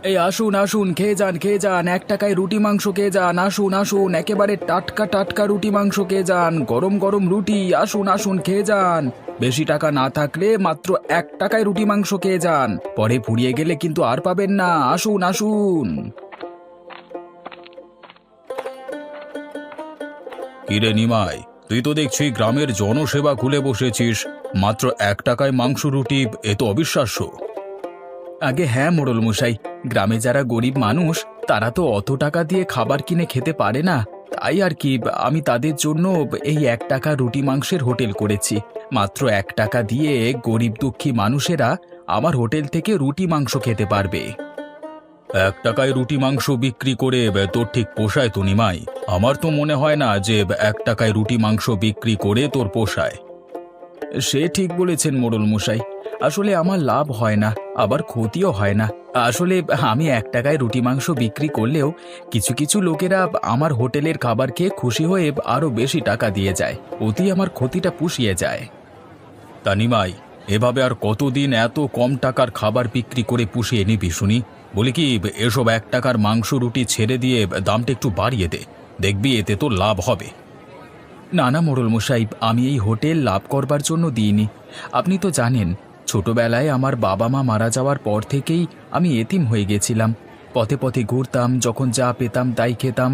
এই আসুন আসুন, খেয়ে যান, 1 টাকায় রুটি মাংস খেয়ে যান। আসুন আসুন, একেবারে টাটকা টাটকা রুটি মাংস খেয়ে যান, গরম গরম রুটি। আসুন আসুন, খেয়ে যান। বেশি টাকা না থাকলে মাত্র 1 টাকায় রুটি মাংস খেয়ে যান, পরে ফুরিয়ে গেলে কিন্তু আর পাবেন না। আসুন আসুন। কিরে নিমাই, তুই তো দেখছি গ্রামের জনসেবা খুলে বসেছিস। মাত্র 1 টাকায় মাংস রুটি, এ তো অবিশ্বাস্য। আগে হ্যাঁ মোড়ল মশাই, গ্রামে যারা গরিব মানুষ তারা তো অত টাকা দিয়ে খাবার কিনে খেতে পারে না। তাই আর কি, আমি তাদের জন্য এই 1 টাকা রুটি মাংসের হোটেল করেছি। মাত্র 1 টাকা দিয়ে গরিব দুঃখী মানুষেরা আমার হোটেল থেকে রুটি মাংস খেতে পারবে। 1 টাকায় রুটি মাংস বিক্রি করে তোর ঠিক পোষায় তো নিমাই? আমার তো মনে হয় না যে 1 টাকায় রুটি মাংস বিক্রি করে তোর পোষায়। সে ঠিক বলেছেন মোড়ল মশাই, আসলে আমার লাভ হয় না, আবার ক্ষতিও হয় না। আসলে আমি 1 টাকায় রুটি মাংস বিক্রি করলেও কিছু কিছু লোকেরা আমার হোটেলের খাবার খেয়ে খুশি হয়ে আরো বেশি টাকা দিয়ে যায়, ওতেই আমার ক্ষতিটা পুষিয়ে যায়। তা নিমাই, এভাবে আর কতদিন এত কম টাকার খাবার বিক্রি করে পুষিয়ে নিবি শুনি? বলি কি, এসব 1 টাকার মাংস রুটি ছেড়ে দিয়ে দামটা একটু বাড়িয়ে দে, দেখবি এতে তো লাভ হবে। না না মোড়ল মশাই, আমি এই হোটেল লাভ করবার জন্য দিইনি। আপনি তো জানেন, ছোটবেলায় আমার বাবা মা মারা যাওয়ার পর থেকেই আমি এতিম হয়ে গেছিলাম। পথে পথে ঘুরতাম, যখন যা পেতাম তাই খেতাম।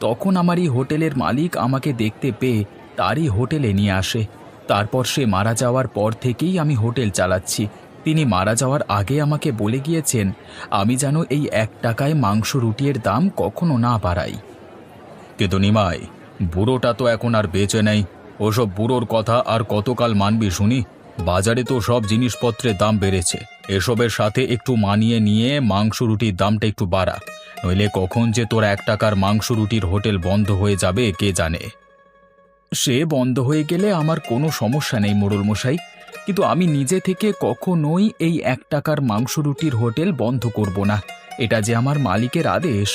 তখন আমার এই হোটেলের মালিক আমাকে দেখতে পেয়ে তারই হোটেলে নিয়ে আসে। তারপর সে মারা যাওয়ার পর থেকেই আমি হোটেল চালাচ্ছি। তিনি মারা যাওয়ার আগে আমাকে বলে গিয়েছেন আমি যেন এই 1 টাকায় মাংস রুটির দাম কখনো না বাড়াই। কিন্তু নিমাই, বুড়োটা তো এখন আর বেঁচে নেই। ওসব বুড়োর কথা আর কতকাল মানবি শুনি? বাজারে তো সব জিনিসপত্রের দাম বেড়েছে। এসবের সাথে একটু মানিয়ে নিয়ে মাংস রুটির দামটা একটু বাড়া, নইলে কখন যে তোর 1 টাকার মাংস রুটির হোটেল বন্ধ হয়ে যাবে কে জানে। সে বন্ধ হয়ে গেলে আমার কোনো সমস্যা নেই মোড়ল মশাই, কিন্তু আমি নিজে থেকে কখনোই এই 1 টাকার মাংস রুটির হোটেল বন্ধ করব না। এটা যে আমার মালিকের আদেশ।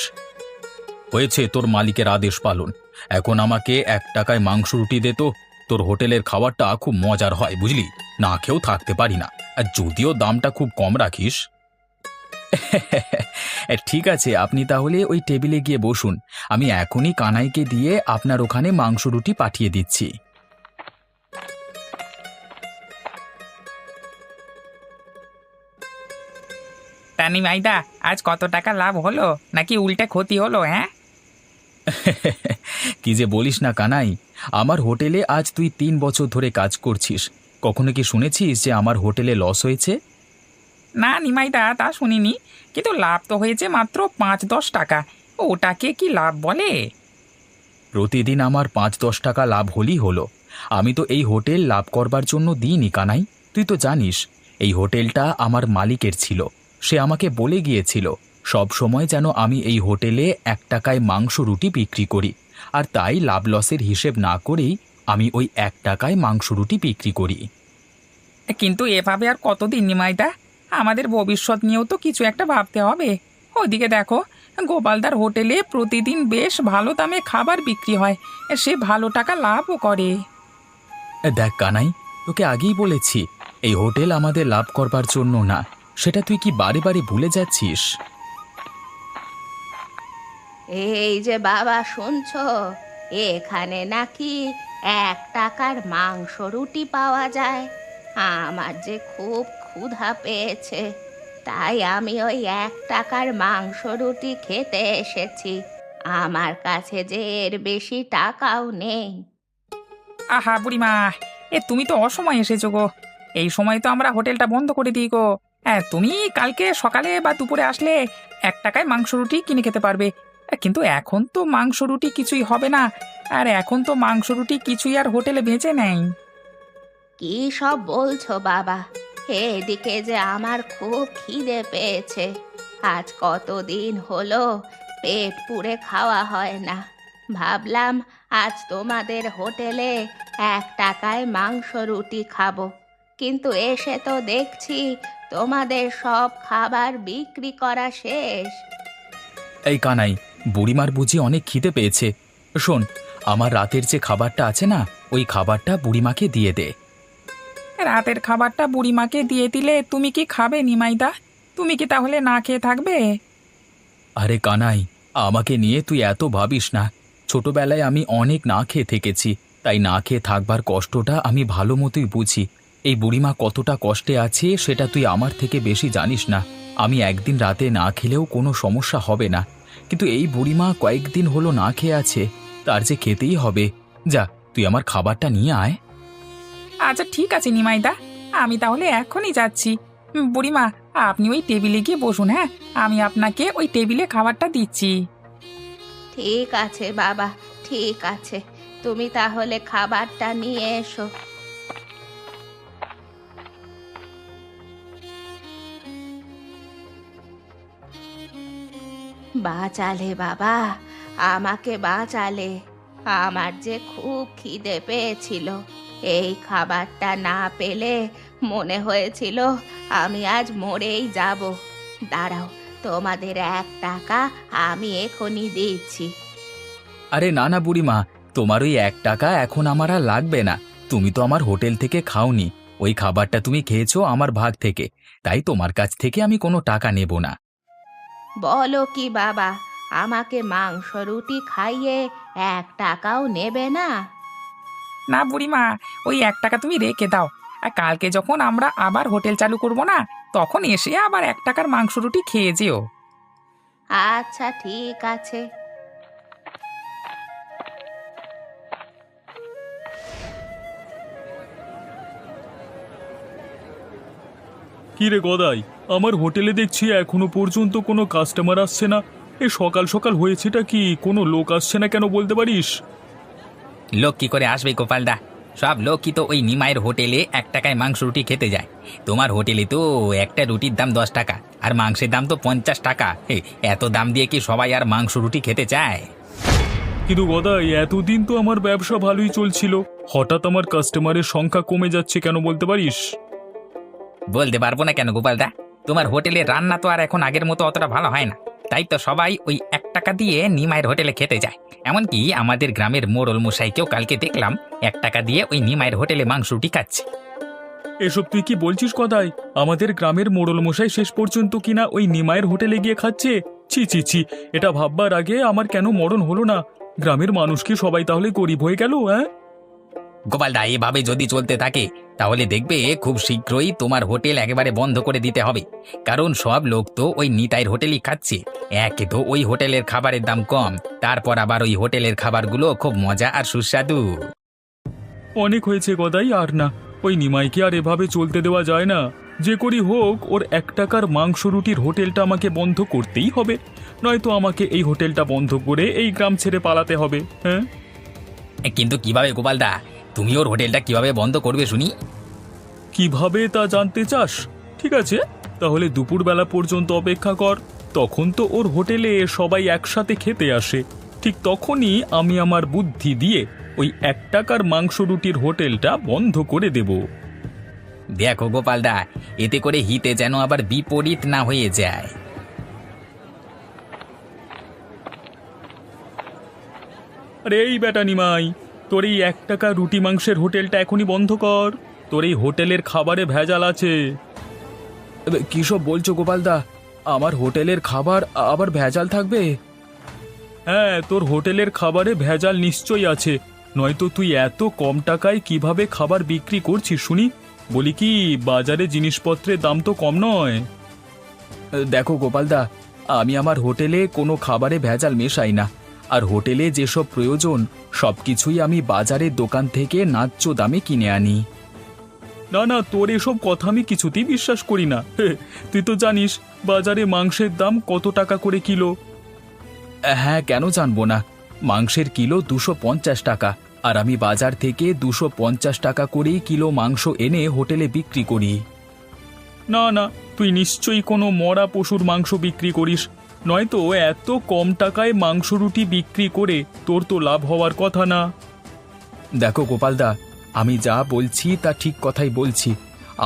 হয়েছে তোর মালিকের আদেশ পালন, এখন আমাকে 1 টাকায় মাংস রুটি দে তো। তোর হোটেলের খাবারটা খুব মজার হয় বুঝলি, না খেয়েও থাকতে পারি না, আর যদিও দামটা খুব কম রাখিস। ঠিক আছে, আপনি তাহলে ওই টেবিলে গিয়ে বসুন, আমি এখনই কানাইকে দিয়ে আপনার ওখানে মাংস রুটি পাঠিয়ে দিচ্ছি। তানি ভাইদা, আজ কত টাকা লাভ হলো নাকি উল্টে ক্ষতি হলো? হ্যাঁ, কি যে বলিস না কানাই, আমার হোটেলে আজ তুই 3 বছর ধরে কাজ করছিস, কখনো কি শুনেছিস যে আমার হোটেলে লস হয়েছে? না নিমাইদা, তা শুনিনি, কিন্তু লাভ তো হয়েছে মাত্র 5-10 টাকা। ওটাকে কি লাভ বলে? প্রতিদিন আমার 5-10 টাকা লাভ হলেই হলো। আমি তো এই হোটেল লাভ করবার জন্য দিইনি কানাই, তুই তো জানিস এই হোটেলটা আমার মালিকের ছিল। সে আমাকে বলে গিয়েছিল সব সময় যেন আমি এই হোটেলে 1 টাকায় মাংস রুটি বিক্রি করি, আর তাই লাভ লসের হিসেব না করেই আমি ওই 1 টাকায় মাংস রুটি বিক্রি করি। কিন্তু এভাবে আর কতদিন নিমাইদা? আমাদের ভবিষ্যৎ নিয়েও তো কিছু একটা ভাবতে হবে। ওইদিকে দেখো, গোপালদার হোটেলে প্রতিদিন বেশ ভালো দামে খাবার বিক্রি হয়, সে ভালো টাকা লাভও করে। দেখ কানাই, তোকে আগেই বলেছি এই হোটেল আমাদের লাভ করবার জন্য না, সেটা তুই কি বারে বারে ভুলে যাচ্ছিস? এই যে বাবা, শুনছো? এখানে নাকি 1 টাকার মাংস রুটি পাওয়া যায়। আমার যে খুব ক্ষুধা পেয়েছে, তাই আমি ওই 1 টাকার মাংস রুটি খেতে এসেছি। আমার কাছে যে এর বেশি টাকাও নেই। আহা বুড়িমা, তুমি তো অসময় এসেছো গো। এই সময় তো আমরা হোটেলটা বন্ধ করে দিই গো। হ্যাঁ, তুমি কালকে সকালে বা দুপুরে আসলে 1 টাকায় মাংস রুটি কিনে খেতে পারবে। কিন্তু এখন তো মাংস রুটি কিছুই হবে না, আর এখন তো মাংস রুটি কিছুই আর হোটেলে বেঁচে নেই। কি সব বলছো বাবা? এদিকে যে আমার খুব খিদে পেয়েছে। আজ কতদিন হলো পেট পুড়ে খাওয়া হয় না। ভাবলাম আজ তোমাদের হোটেলে 1 টাকায় মাংস রুটি খাবো, কিন্তু এসে তো দেখছি তোমাদের সব খাবার বিক্রি করা শেষ। এই কানাই, বুড়িমার বুঝি অনেক খিদে পেয়েছে। শোন, আমার রাতের যে খাবারটা আছে না, ওই খাবারটা বুড়িমাকে দিয়ে দে। রাতের খাবারটা বুড়িমাকে দিয়ে দিলে তুমি কি খাবে নিমাইদা? তুমি কি তাহলে না খেয়ে থাকবে? আরে কানাই, আমাকে নিয়ে তুই এত ভাবিস না। ছোটবেলায় আমি অনেক না খেয়ে থেকেছি, তাই না খেয়ে থাকবার কষ্টটা আমি ভালো মতোই বুঝি। এই বুড়িমা কতটা কষ্টে আছে সেটা তুই আমার থেকে বেশি জানিস না। আমি একদিন রাতে না খেলেও কোনো সমস্যা হবে না, কিন্তু এই বুড়িমা কয়েকদিন হলো না খেয়ে আছে, তার যে খেতেই হবে। যা, তুই আমার খাবারটা নিয়ে আয়। আচ্ছা ঠিক আছে নিমাইদা, আমি তাহলে এখনই যাচ্ছি। বুড়িমা, আপনি ওই টেবিলে গিয়ে বসুন, হ্যাঁ, আমি আপনাকে ওই টেবিলে খাবারটা দিচ্ছি। ঠিক আছে বাবা, ঠিক আছে, তুমি তাহলে খাবারটা নিয়ে এসো। বাঁচালে বাবা, আমাকে বাঁচালে। আমার যে খুব খিদে পেয়েছিল, এই খাবারটা না পেলে মনে হয়েছিল আমি আজ মরেই যাব। দাঁড়াও, তোমাদের 1 টাকা আমি এখনই দিচ্ছি। আরে না না বুড়িমা, তোমার ওই 1 টাকা এখন আমার আর লাগবে না। তুমি তো আমার হোটেল থেকে খাওনি, ওই খাবারটা তুমি খেয়েছো আমার ভাগ থেকে, তাই তোমার কাছ থেকে আমি কোনো টাকা নেব না। বলো কি বাবা, আমাকে মাংস রুটি খাইয়ে 1 টাকাও নেবে না? না বুড়িমা, ওই 1 টাকা তুমি রেখে দাও। আর কালকে যখন আমরা আবার হোটেল চালু করব না, তখন এসে আবার 1 টাকার মাংস রুটি খেয়ে যেও। আচ্ছা ঠিক আছে। কি রে গদাই, আমার হোটেলে দেখছি এখনো পর্যন্ত কোনো কাস্টমার আসছে না। এ সকাল সকাল হয়েছেটা কি, কোনো লোক আসছে না কেন বলতে পারিস? লোক কি করে আসবে গোপালদা? সব লোক কি তো ওই নিমাইয়ের হোটেলে 1 টাকায় মাংস রুটি খেতে যায়। তোমার হোটেলে তো একটা রুটির দাম 10 টাকা, আর মাংসের দাম তো 50 টাকা। এত দাম দিয়ে কি সবাই আর মাংস রুটি খেতে চায়? কিন্তু গদাই, এতদিন তো আমার ব্যবসা ভালোই চলছিল, হঠাৎ আমার কাস্টমারের সংখ্যা কমে যাচ্ছে কেন বলতে পারিস? বলতে পারবো না কেন গোপালদা, তোমার হোটেলে রান্না তো আর এখন আগের মতো অতটা ভালো হয় না, তাই তো সবাই ওই 1 টাকা দিয়ে নিমাইয়ের হোটেলে খেতে যায়। এমনকি আমাদের গ্রামের মোড়ল মশাইকেও কালকে দেখলাম 1 টাকা দিয়ে ওই নিমাইয়ের হোটেলে মাংস রুটি খাচ্ছে। এসব তুই কি বলছিস গদাই? আমাদের গ্রামের মোড়ল মশাই শেষ পর্যন্ত কিনা ওই নিমাইয়ের হোটেলে গিয়ে খাচ্ছে? ছি ছি ছি, এটা ভাববার আগে আমার কেন মরণ হলো না। গ্রামের মানুষ কি সবাই তাহলে গরিব হয়ে গেল? হ্যাঁ, গোপালদা, এভাবে যদি চলতে থাকে তাহলে দেখবে খুব শীঘ্রই তোমার হোটেল একেবারে বন্ধ করে দিতে হবে। কারণ সব লোক তো ওই নিতাইয়ের হোটেলই খাচ্ছে। একে তো ওই হোটেলের খাবারের দাম কম, তারপর আবার ওই হোটেলের খাবারগুলো খুব মজা আর সুস্বাদু। অনেক হয়েছে গদাই, আর না। ওই নিমাইকে আর এভাবে চলতে দেওয়া যায় না। যে করি হোক, ওর 1 টাকার মাংস রুটির হোটেলটা আমাকে বন্ধ করতেই হবে, নয়তো আমাকে এই হোটেলটা বন্ধ করে এই গ্রাম ছেড়ে পালাতে হবে। হ্যাঁ, কিন্তু কিভাবে গোপালদা, তুমি ওর হোটেলটা কিভাবে বন্ধ করবে শুনি? কিভাবে তা জানতে চাস? ঠিক আছে, তাহলে দুপুরবেলা পর্যন্ত অপেক্ষা কর। তখন তো ওর হোটেলে সবাই একসাথে খেতে আসে, ঠিক তখনই আমি আমার বুদ্ধি দিয়ে ওই 1 টাকার মাংস রুটির হোটেলটা বন্ধ করে দেব। দেখো গোপালদা, এতে করে হিতে যেন আবার বিপরীত না হয়ে যায়। আরে এই বেটা নিমাই, তোর এই 1 টাকা রুটি মাংসের হোটেলটা এখনই বন্ধ কর। তোর এই হোটেলের খাবারে ভেজাল আছে। কী সব বলছো গোপালদা? আমার হোটেলের খাবার আবার ভেজাল থাকবে? হ্যাঁ, তোর হোটেলের খাবারে ভেজাল নিশ্চয়ই আছে, নয়তো তুই এত কম টাকায় কিভাবে খাবার বিক্রি করছিস শুনি? বলি কি, বাজারে জিনিসপত্রের দাম তো কম নয়। দেখো গোপালদা, আমি আমার হোটেলে কোনো খাবারে ভেজাল মেশাই না, আর হোটেলে যেসব প্রয়োজন সব কিছুই আমি বাজারের দোকান থেকে ন্যায্য দামে কিনে আনি। না না, তোর এসব কথা আমি কিছুতেই বিশ্বাস করি না। তুই তো জানিস বাজারে মাংসের দাম কত টাকা করে কিলো। হ্যাঁ, কেন জানবো না। মাংসের কিলো 250 টাকা, আর আমি বাজার থেকে 250 টাকা করেই কিলো মাংস এনে হোটেলে বিক্রি করি। না না, তুই নিশ্চয়ই কোনো মরা পশুর মাংস বিক্রি করিস, নয়তো এত কম টাকায় মাংস রুটি বিক্রি করে তোর তো লাভ হওয়ার কথা না। দেখো গোপালদা, আমি যা বলছি তা ঠিক কথাই বলছি।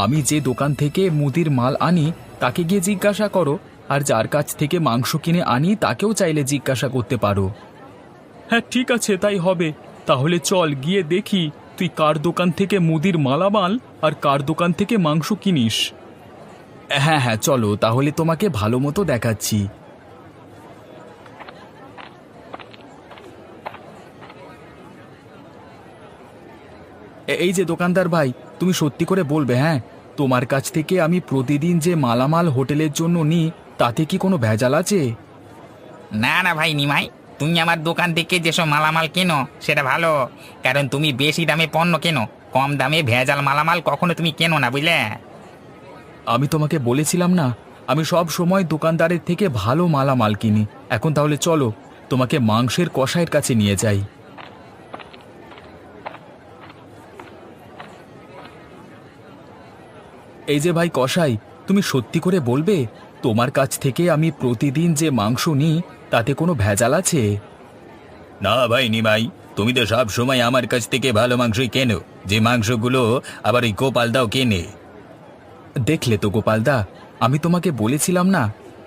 আমি যে দোকান থেকে মুদির মাল আনি তাকে গিয়ে জিজ্ঞাসা করো, আর যার কাছ থেকে মাংস কিনে আনি তাকেও চাইলে জিজ্ঞাসা করতে পারো। হ্যাঁ ঠিক আছে, তাই হবে। তাহলে চল গিয়ে দেখি তুই কার দোকান থেকে মুদির মালামাল আর কার দোকান থেকে মাংস কিনিস। হ্যাঁ হ্যাঁ, চলো তাহলে, তোমাকে ভালো মতো দেখাচ্ছি। এই যে দোকানদার ভাই, তুমি সত্যি করে বলবে, হ্যাঁ, তোমার কাছ থেকে আমি প্রতিদিন যে মালামাল হোটেলের জন্য নিই তাতে কি কোনো ভেজাল আছে? না না ভাই নিমাই, তুমি আমার দোকান থেকে যেসব মালামাল কেনো সেটা ভালো, কারণ তুমি বেশি দামে পণ্য কেনো, কম দামে ভেজাল মালামাল কখনো তুমি কেনো না, বুঝলে? আমি তোমাকে বলেছিলাম না, আমি সব সময় দোকানদারের থেকে ভালো মালামাল কিনি। এখন তাহলে চলো, তোমাকে মাংসের কষাইয়ের কাছে নিয়ে যাই। এই যে ভাই কসাই, তুমি সত্যি করে বলবে, তোমার কাছ থেকে আমি প্রতিদিন যে মাংস নিই তাতে কোনো ভেজাল আছে? না ভাই নিমাই, তুমি তো সব সময় আমার কাছ থেকে ভালো মাংসই কেনো, যে মাংসগুলো আবার ওই গোপালদাও কেনে। দেখলে তো গোপালদা, আমি তোমাকে বলেছিলাম না,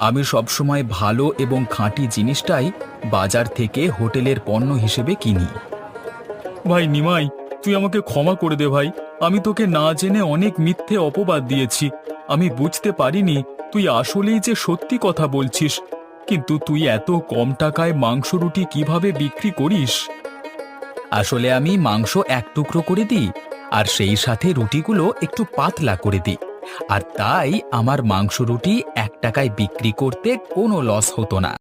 আমি সব সময় ভালো এবং খাঁটি জিনিসটাই বাজার থেকে হোটেলের পণ্য হিসেবে কিনি। ভাই নিমাই, তুই আমাকে ক্ষমা করে দে ভাই, আমি তোকে না জেনে অনেক মিথ্যে অপবাদ দিয়েছি। আমি বুঝতে পারিনি তুই আসলেই যে সত্যি কথা বলছিস, কিন্তু তুই এত কম টাকায় মাংস রুটি কিভাবে বিক্রি করিস? আসলে আমি মাংস এক টুকরো করে দিই, আর সেই সাথে রুটিগুলো একটু পাতলা করে দিই, আর তাই আমার মাংস রুটি 1 টাকায় বিক্রি করতে কোনো লস হতো না।